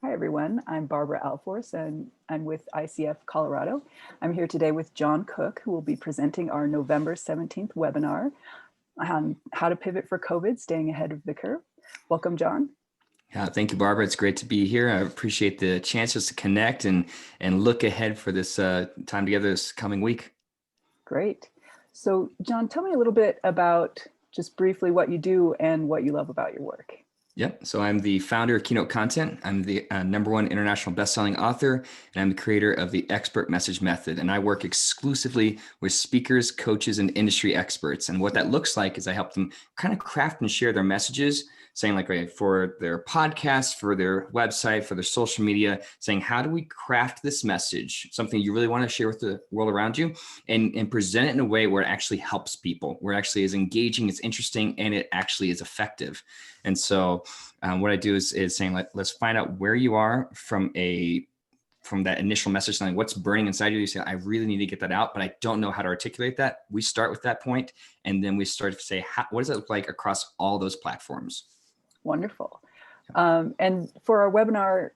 Hi, everyone. I'm Barbara Alforce, and I'm with ICF Colorado. I'm here today with Jon Cook, who will be presenting our November 17th webinar on how to pivot for COVID, staying ahead of the curve. Welcome, Jon. Yeah, thank you, Barbara. It's great to be here. I appreciate the chances to connect and look ahead for this time together this coming week. Great. So, Jon, tell me a little bit about just briefly what you do and what you love about your work. Yep. So I'm the founder of Keynote Content. I'm the #1 international bestselling author, and I'm the creator of the Expert Message Method. And I work exclusively with speakers, coaches, and industry experts. And what that looks like is I help them kind of craft and share their messages, saying like for their podcast, for their website, for their social media, saying, how do we craft this message, something you really want to share with the world around you, and present it in a way where it actually helps people, where it actually is engaging, it's interesting, and it actually is effective. And so what I do is saying, let's find out where you are from that initial message, saying what's burning inside you. You say, I really need to get that out, but I don't know how to articulate that. We start with that point, and then we start to say, what does it look like across all those platforms? Wonderful. And for our webinar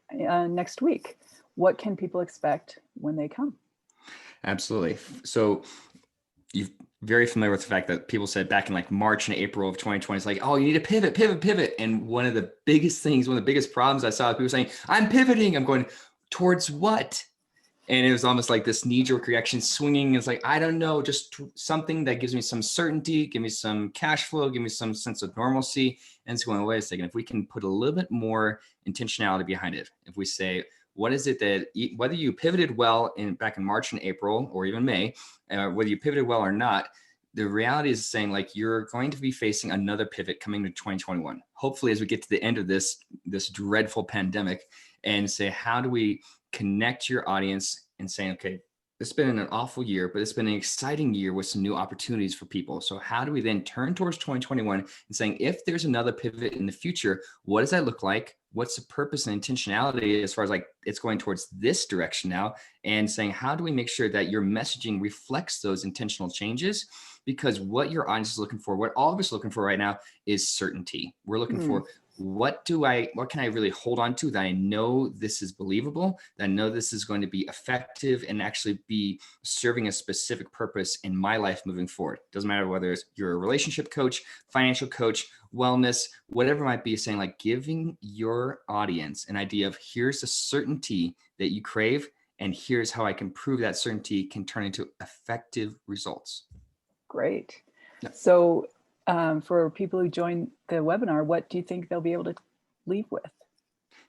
next week, what can people expect when they come? Absolutely. So you're very familiar with the fact that people said back in like March and April of 2020, it's like, oh, you need to pivot. And one of the biggest problems I saw people saying, I'm pivoting. I'm going towards what? And it was almost like this knee-jerk reaction swinging. It's like, I don't know, just something that gives me some certainty, give me some cash flow, give me some sense of normalcy. And it's going, wait a second, if we can put a little bit more intentionality behind it, if we say, what is it that, whether you pivoted well back in March and April, or even May, whether you pivoted well or not, the reality is saying like you're going to be facing another pivot coming to 2021. Hopefully, as we get to the end of this dreadful pandemic, and say, how do we connect your audience and saying, okay, it's been an awful year, but it's been an exciting year with some new opportunities for people. So how do we then turn towards 2021 and saying, if there's another pivot in the future, what does that look like? What's the purpose and intentionality as far as like it's going towards this direction now? And saying, how do we make sure that your messaging reflects those intentional changes? Because what your audience is looking for, what all of us are looking for right now is certainty. We're looking for, what can I really hold on to that I know this is believable, that I know this is going to be effective and actually be serving a specific purpose in my life moving forward. Doesn't matter whether you're a relationship coach, financial coach, wellness, whatever it might be, saying like giving your audience an idea of here's the certainty that you crave, and here's how I can prove that certainty can turn into effective results. Great. Yeah. So for people who join the webinar, what do you think they'll be able to leave with?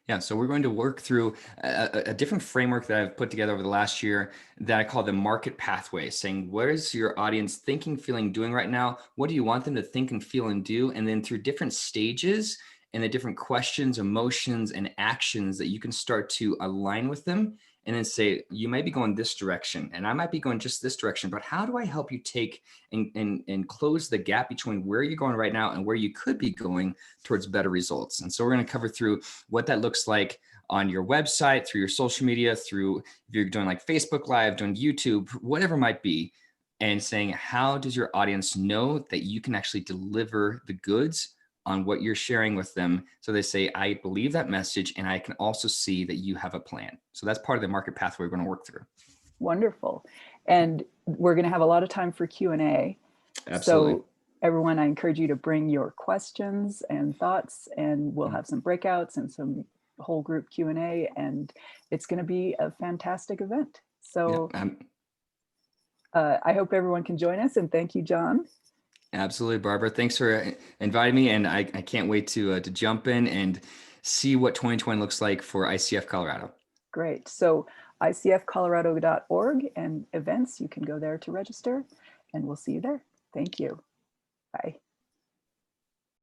Yeah, so we're going to work through a different framework that I've put together over the last year that I call the market pathway, saying, what is your audience thinking, feeling, doing right now? What do you want them to think and feel and do? And then through different stages and the different questions, emotions, and actions that you can start to align with them, and then say, you might be going this direction and I might be going just this direction, but how do I help you take and close the gap between where you're going right now and where you could be going towards better results? And so we're going to cover through what that looks like on your website, through your social media, through if you're doing like Facebook Live, doing YouTube, whatever it might be, and saying, how does your audience know that you can actually deliver the goods on what you're sharing with them? So they say, I believe that message, and I can also see that you have a plan. So that's part of the market pathway we're going to work through. Wonderful. And we're going to have a lot of time for Q&A. Absolutely. So everyone, I encourage you to bring your questions and thoughts, and we'll have some breakouts and some whole group Q&A, and it's going to be a fantastic event. So I hope everyone can join us, and thank you, Jon. Absolutely, Barbara. Thanks for inviting me, and I can't wait to jump in and see what 2020 looks like for ICF Colorado. Great. So icfcolorado.org and events, you can go there to register, and we'll see you there. Thank you. Bye.